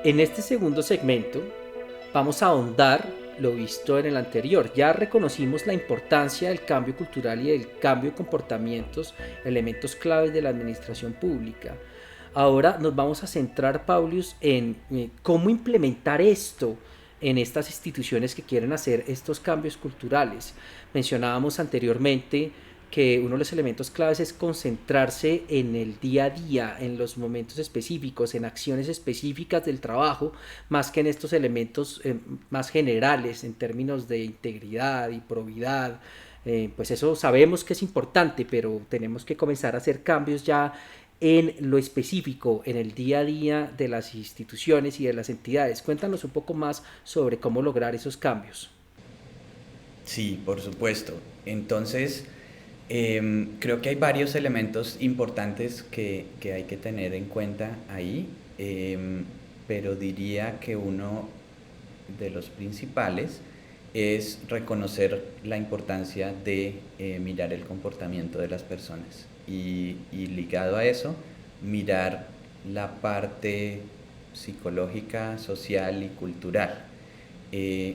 En este segundo segmento vamos a ahondar lo visto en el anterior. Ya reconocimos la importancia del cambio cultural y del cambio de comportamientos, elementos claves de la administración pública. Ahora nos vamos a centrar, Paulius, en cómo implementar esto en estas instituciones que quieren hacer estos cambios culturales. Mencionábamos anteriormente que uno de los elementos claves es concentrarse en el día a día, en los momentos específicos, en acciones específicas del trabajo, más que en estos elementos más generales en términos de integridad y probidad. Pues eso sabemos que es importante, pero tenemos que comenzar a hacer cambios ya en lo específico, en el día a día de las instituciones y de las entidades. Cuéntanos un poco más sobre cómo lograr esos cambios. Sí, por supuesto. Entonces, creo que hay varios elementos importantes que hay que tener en cuenta ahí, pero diría que uno de los principales es reconocer la importancia de mirar el comportamiento de las personas y ligado a eso, mirar la parte psicológica, social y cultural.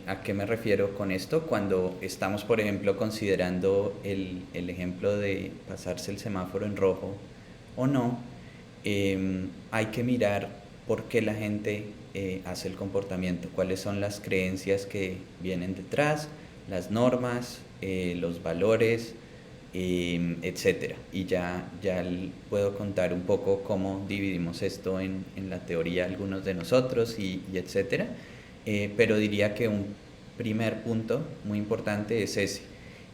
¿A qué me refiero con esto? Cuando estamos, por ejemplo, considerando el ejemplo de pasarse el semáforo en rojo o no, hay que mirar por qué la gente hace el comportamiento, cuáles son las creencias que vienen detrás, las normas, los valores, etcétera. Y ya puedo contar un poco cómo dividimos esto en la teoría algunos de nosotros y etcétera. Pero diría que un primer punto muy importante es ese.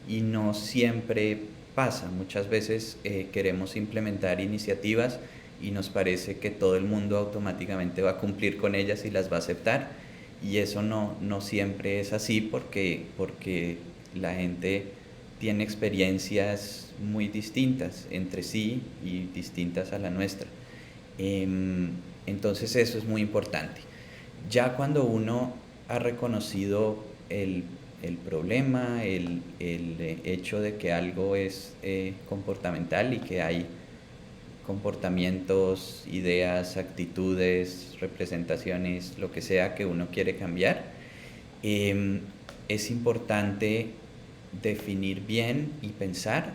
Y no siempre pasa. Muchas veces queremos implementar iniciativas y nos parece que todo el mundo automáticamente va a cumplir con ellas y las va a aceptar. Y eso no siempre es así porque la gente tiene experiencias muy distintas entre sí y distintas a la nuestra. Entonces eso es muy importante. Ya cuando uno ha reconocido el problema, el hecho de que algo es comportamental y que hay comportamientos, ideas, actitudes, representaciones, lo que sea que uno quiere cambiar, es importante definir bien y pensar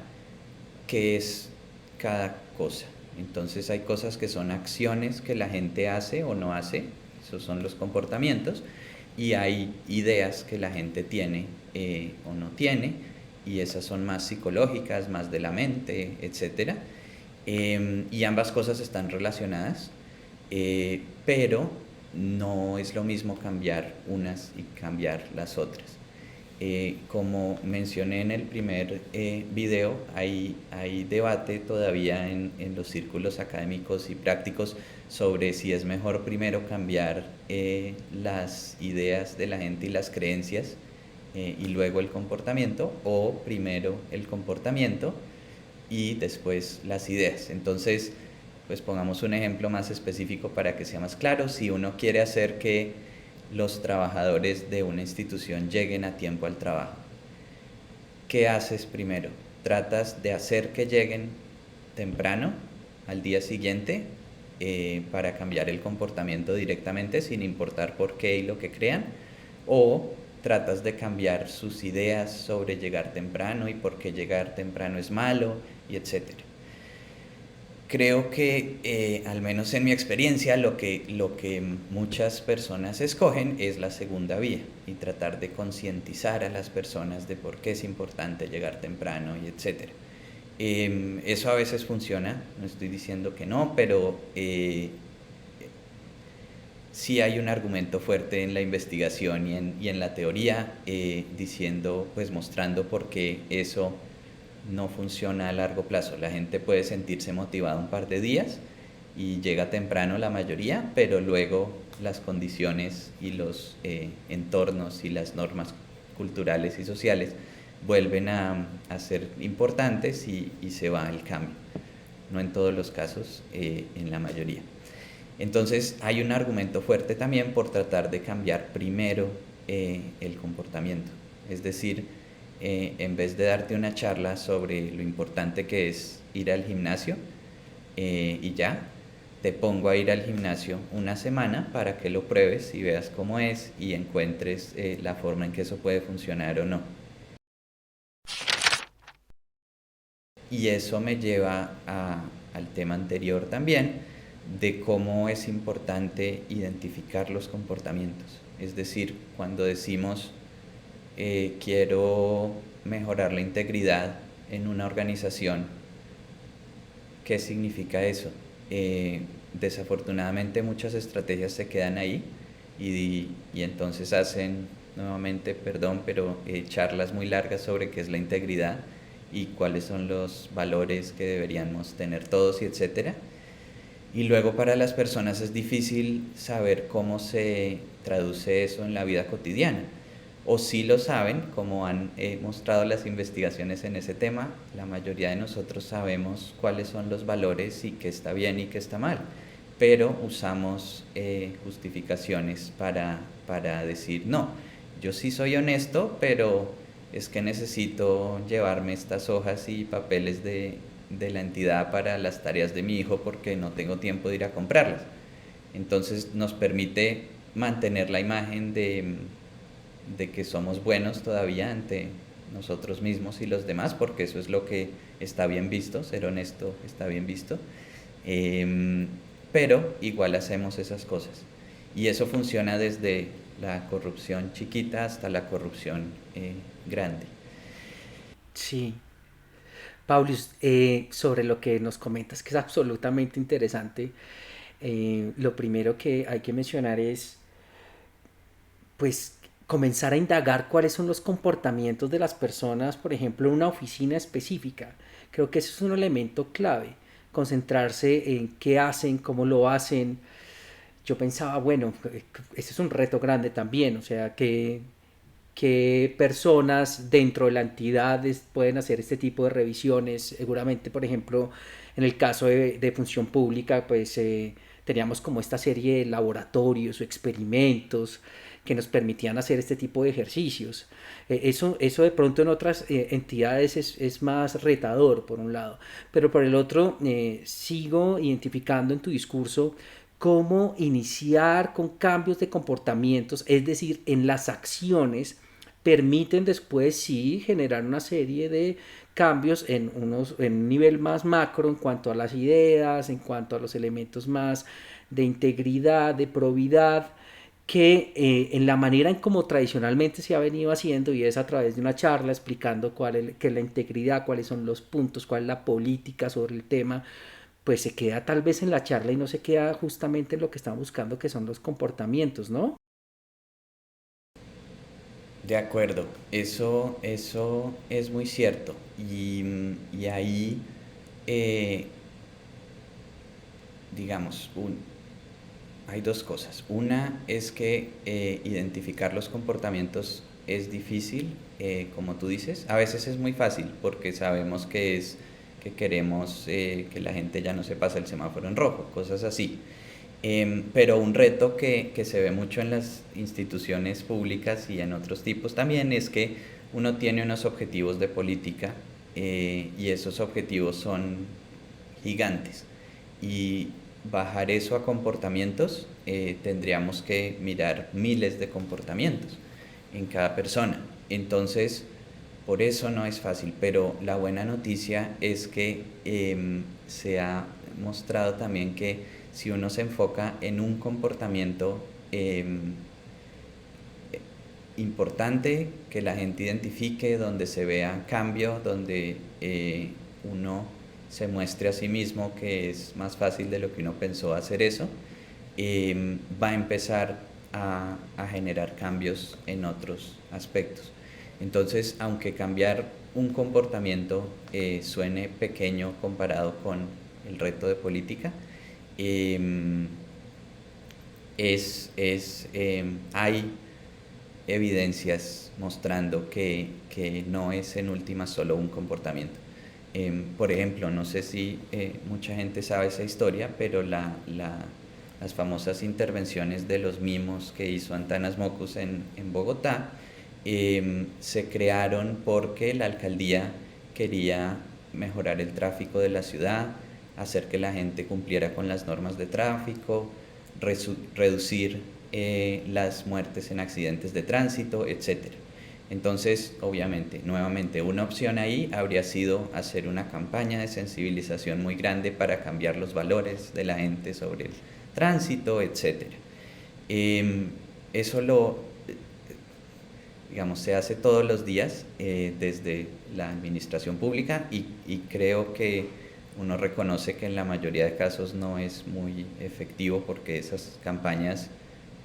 qué es cada cosa. Entonces hay cosas que son acciones que la gente hace o no hace, esos son los comportamientos, y hay ideas que la gente tiene o no tiene, y esas son más psicológicas, más de la mente, etc. Y ambas cosas están relacionadas, pero no es lo mismo cambiar unas y cambiar las otras. Como mencioné en el primer video, hay debate todavía en los círculos académicos y prácticos sobre si es mejor primero cambiar las ideas de la gente y las creencias y luego el comportamiento, o primero el comportamiento y después las ideas. Entonces, pues pongamos un ejemplo más específico para que sea más claro. Si uno quiere hacer que los trabajadores de una institución lleguen a tiempo al trabajo, ¿qué haces primero? ¿Tratas de hacer que lleguen temprano al día siguiente para cambiar el comportamiento directamente sin importar por qué y lo que crean? ¿O tratas de cambiar sus ideas sobre llegar temprano y por qué llegar temprano es malo y etcétera? Creo que, al menos en mi experiencia, lo que muchas personas escogen es la segunda vía y tratar de concientizar a las personas de por qué es importante llegar temprano y etcétera. Eso a veces funciona, no estoy diciendo que no, pero sí hay un argumento fuerte en la investigación y en la teoría diciendo, pues mostrando por qué eso no funciona a largo plazo. La gente puede sentirse motivada un par de días y llega temprano la mayoría, pero luego las condiciones y los entornos y las normas culturales y sociales vuelven a ser importantes y se va el cambio. No en todos los casos, en la mayoría. Entonces hay un argumento fuerte también por tratar de cambiar primero el comportamiento. Es decir, en vez de darte una charla sobre lo importante que es ir al gimnasio y ya, te pongo a ir al gimnasio una semana para que lo pruebes y veas cómo es y encuentres la forma en que eso puede funcionar o no. Y eso me lleva al tema anterior también, de cómo es importante identificar los comportamientos. Es decir, cuando decimos quiero mejorar la integridad en una organización, ¿qué significa eso? Desafortunadamente muchas estrategias se quedan ahí y entonces hacen nuevamente, perdón, pero charlas muy largas sobre qué es la integridad y cuáles son los valores que deberíamos tener todos y etcétera. Y luego para las personas es difícil saber cómo se traduce eso en la vida cotidiana. O sí lo saben, como han mostrado las investigaciones en ese tema, la mayoría de nosotros sabemos cuáles son los valores y qué está bien y qué está mal, pero usamos justificaciones para decir, no, yo sí soy honesto, pero es que necesito llevarme estas hojas y papeles de la entidad para las tareas de mi hijo porque no tengo tiempo de ir a comprarlas. Entonces nos permite mantener la imagen de que somos buenos todavía ante nosotros mismos y los demás, porque eso es lo que está bien visto, ser honesto está bien visto, pero igual hacemos esas cosas. Y eso funciona desde la corrupción chiquita hasta la corrupción grande. Sí. Paulus, sobre lo que nos comentas, que es absolutamente interesante, lo primero que hay que mencionar es, pues, comenzar a indagar cuáles son los comportamientos de las personas, por ejemplo, en una oficina específica. Creo que eso es un elemento clave, concentrarse en qué hacen, cómo lo hacen. Yo pensaba, bueno, ese es un reto grande también, o sea, que personas dentro de la entidad pueden hacer este tipo de revisiones. Seguramente, por ejemplo, en el caso de función pública, pues teníamos como esta serie de laboratorios o experimentos que nos permitían hacer este tipo de ejercicios. Eso de pronto en otras entidades es más retador, por un lado, pero por el otro, sigo identificando en tu discurso cómo iniciar con cambios de comportamientos, es decir, en las acciones, permiten después sí generar una serie de cambios en un nivel más macro en cuanto a las ideas, en cuanto a los elementos más de integridad, de probidad, que en la manera en como tradicionalmente se ha venido haciendo, y es a través de una charla explicando qué es la integridad, cuáles son los puntos, cuál es la política sobre el tema, pues se queda tal vez en la charla y no se queda justamente en lo que estamos buscando, que son los comportamientos, ¿no? De acuerdo, eso es muy cierto. Y ahí, eh, digamos, hay dos cosas. Una es que identificar los comportamientos es difícil, como tú dices. A veces es muy fácil porque sabemos que queremos que la gente ya no se pase el semáforo en rojo, cosas así. Pero un reto que se ve mucho en las instituciones públicas y en otros tipos también es que uno tiene unos objetivos de política y esos objetivos son gigantes. Y bajar eso a comportamientos, tendríamos que mirar miles de comportamientos en cada persona. Entonces, por eso no es fácil, pero la buena noticia es que se ha mostrado también que si uno se enfoca en un comportamiento importante, que la gente identifique, donde se vea cambio, donde uno se muestre a sí mismo que es más fácil de lo que uno pensó hacer eso, va a empezar a generar cambios en otros aspectos. Entonces, aunque cambiar un comportamiento suene pequeño comparado con el reto de política, hay evidencias mostrando que no es en última solo un comportamiento. Por ejemplo, no sé si mucha gente sabe esa historia, pero las famosas intervenciones de los mimos que hizo Antanas Mockus en Bogotá se crearon porque la alcaldía quería mejorar el tráfico de la ciudad, hacer que la gente cumpliera con las normas de tráfico, reducir las muertes en accidentes de tránsito, etc. Entonces, obviamente, nuevamente, una opción ahí habría sido hacer una campaña de sensibilización muy grande para cambiar los valores de la gente sobre el tránsito, etc. Eso digamos, se hace todos los días desde la administración pública y creo que uno reconoce que en la mayoría de casos no es muy efectivo porque esas campañas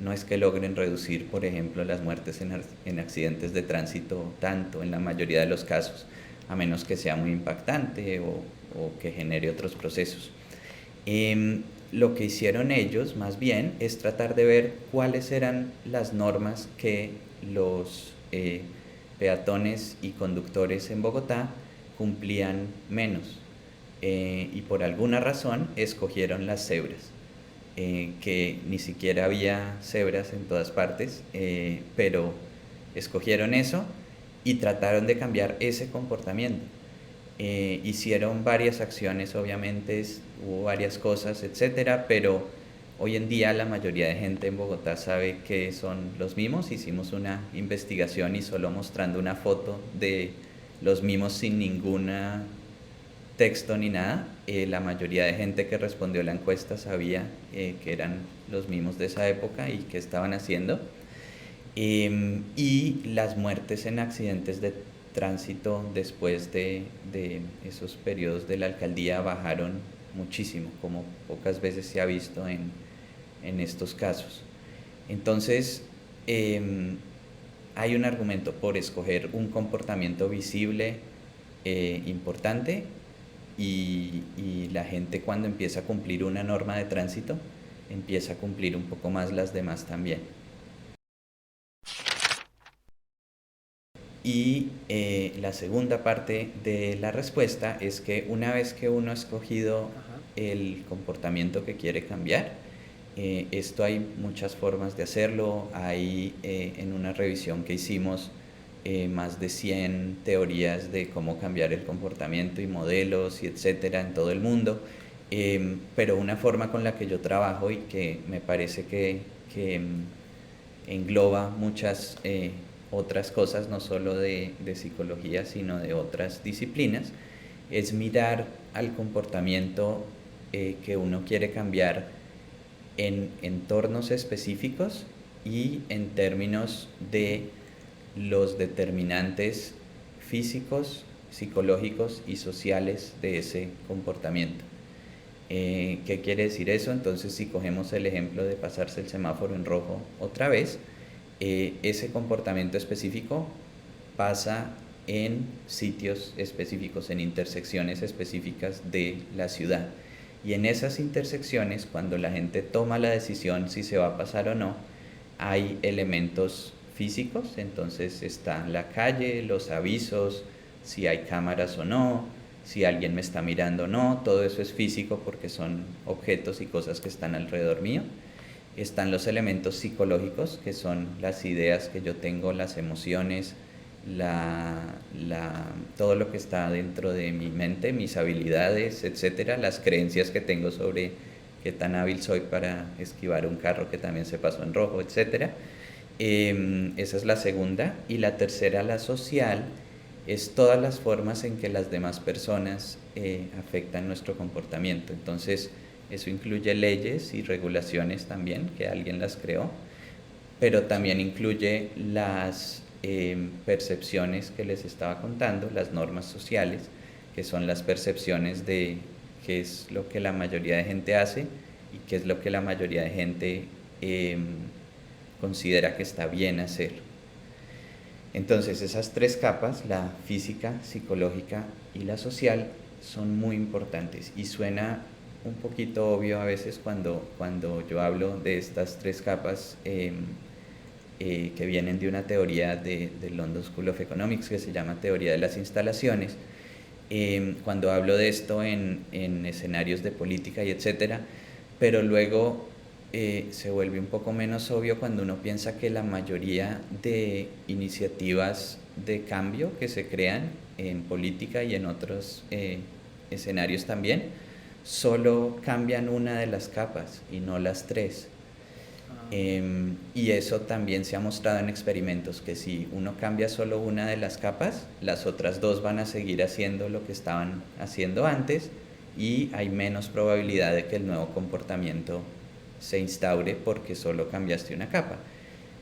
no es que logren reducir, por ejemplo, las muertes en accidentes de tránsito tanto en la mayoría de los casos, a menos que sea muy impactante o que genere otros procesos. Lo que hicieron ellos más bien es tratar de ver cuáles eran las normas que los peatones y conductores en Bogotá cumplían menos y por alguna razón escogieron las cebras, que ni siquiera había cebras en todas partes, pero escogieron eso y trataron de cambiar ese comportamiento. Hicieron varias acciones, obviamente hubo varias cosas, etcétera, pero hoy en día la mayoría de gente en Bogotá sabe que son los mimos. Hicimos una investigación y solo mostrando una foto de los mimos sin ningún texto ni nada, la mayoría de gente que respondió la encuesta sabía que eran los mimos de esa época y qué estaban haciendo. Y las muertes en accidentes de tránsito después de esos periodos de la alcaldía bajaron muchísimo, como pocas veces se ha visto en estos casos. Entonces, hay un argumento por escoger un comportamiento visible importante y la gente cuando empieza a cumplir una norma de tránsito empieza a cumplir un poco más las demás también. Y la segunda parte de la respuesta es que una vez que uno ha escogido el comportamiento que quiere cambiar, esto hay muchas formas de hacerlo. Hay en una revisión que hicimos más de 100 teorías de cómo cambiar el comportamiento y modelos y etcétera en todo el mundo, pero una forma con la que yo trabajo y que me parece que engloba muchas otras cosas, no solo de psicología, sino de otras disciplinas, es mirar al comportamiento que uno quiere cambiar en entornos específicos y en términos de los determinantes físicos, psicológicos y sociales de ese comportamiento. ¿Qué quiere decir eso? Entonces, si cogemos el ejemplo de pasarse el semáforo en rojo otra vez, ese comportamiento específico pasa en sitios específicos, en intersecciones específicas de la ciudad. Y en esas intersecciones, cuando la gente toma la decisión si se va a pasar o no, hay elementos físicos, entonces está la calle, los avisos, si hay cámaras o no, si alguien me está mirando o no, todo eso es físico porque son objetos y cosas que están alrededor mío. Están los elementos psicológicos, que son las ideas que yo tengo, las emociones, todo lo que está dentro de mi mente, mis habilidades, etcétera, las creencias que tengo sobre qué tan hábil soy para esquivar un carro que también se pasó en rojo, etcétera. Esa es la segunda. Y la tercera, la social, es todas las formas en que las demás personas afectan nuestro comportamiento. Entonces, eso incluye leyes y regulaciones también, que alguien las creó, pero también incluye las percepciones que les estaba contando, las normas sociales, que son las percepciones de qué es lo que la mayoría de gente hace y qué es lo que la mayoría de gente considera que está bien hacer. Entonces, esas tres capas, la física, psicológica y la social, son muy importantes y suena un poquito obvio a veces cuando yo hablo de estas tres capas que vienen de una teoría del London School of Economics que se llama teoría de las instalaciones. Cuando hablo de esto en escenarios de política y etcétera, pero luego se vuelve un poco menos obvio cuando uno piensa que la mayoría de iniciativas de cambio que se crean en política y en otros escenarios también solo cambian una de las capas y no las tres. Y eso también se ha mostrado en experimentos, que si uno cambia solo una de las capas, las otras dos van a seguir haciendo lo que estaban haciendo antes y hay menos probabilidad de que el nuevo comportamiento se instaure porque solo cambiaste una capa.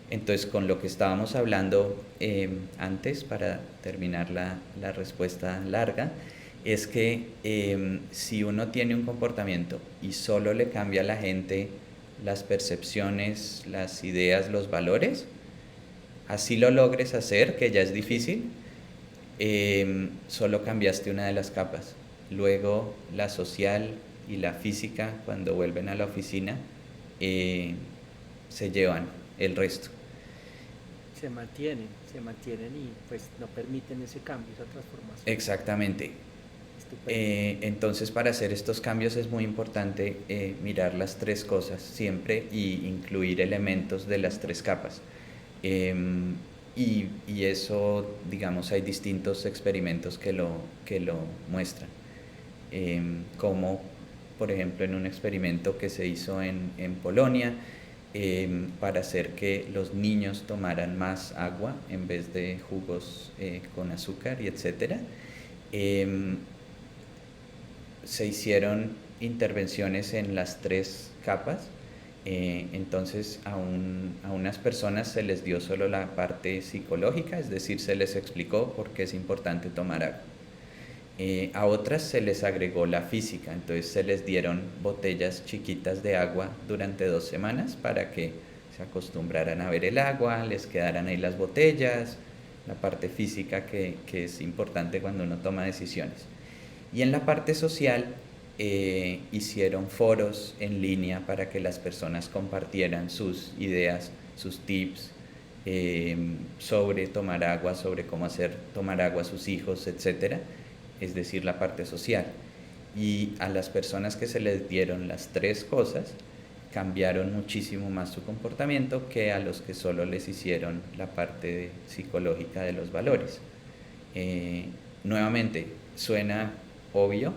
Entonces, con lo que estábamos hablando antes, para terminar la respuesta larga, es que si uno tiene un comportamiento y solo le cambia a la gente las percepciones, las ideas, los valores, así lo logres hacer, que ya es difícil, solo cambiaste una de las capas. Luego la social y la física, cuando vuelven a la oficina, se llevan el resto. Se mantienen y pues no permiten ese cambio, esa transformación. Exactamente. Entonces, para hacer estos cambios es muy importante mirar las tres cosas siempre y incluir elementos de las tres capas. Y eso, digamos, hay distintos experimentos que lo muestran. Como, por ejemplo, en un experimento que se hizo en Polonia, para hacer que los niños tomaran más agua en vez de jugos con azúcar y etcétera. Se hicieron intervenciones en las tres capas. Entonces a unas personas se les dio solo la parte psicológica, es decir, se les explicó por qué es importante tomar agua. A otras se les agregó la física, entonces se les dieron botellas chiquitas de agua durante 2 semanas para que se acostumbraran a ver el agua, les quedaran ahí las botellas, la parte física que es importante cuando uno toma decisiones. Y en la parte social hicieron foros en línea para que las personas compartieran sus ideas, sus tips sobre tomar agua, sobre cómo hacer tomar agua a sus hijos, etcétera. Es decir, la parte social. Y a las personas que se les dieron las tres cosas, cambiaron muchísimo más su comportamiento que a los que solo les hicieron la parte psicológica de los valores. Nuevamente, suena obvio,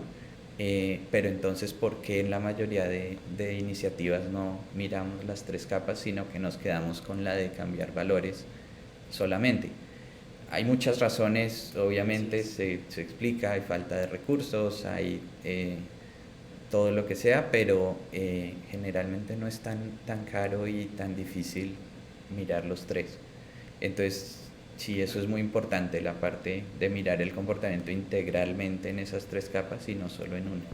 pero entonces, ¿por qué en la mayoría de iniciativas no miramos las tres capas, sino que nos quedamos con la de cambiar valores solamente? Hay muchas razones, obviamente, se explica, hay falta de recursos, hay todo lo que sea, pero generalmente no es tan caro y tan difícil mirar los tres. Entonces, sí, eso es muy importante, la parte de mirar el comportamiento integralmente en esas tres capas y no solo en una.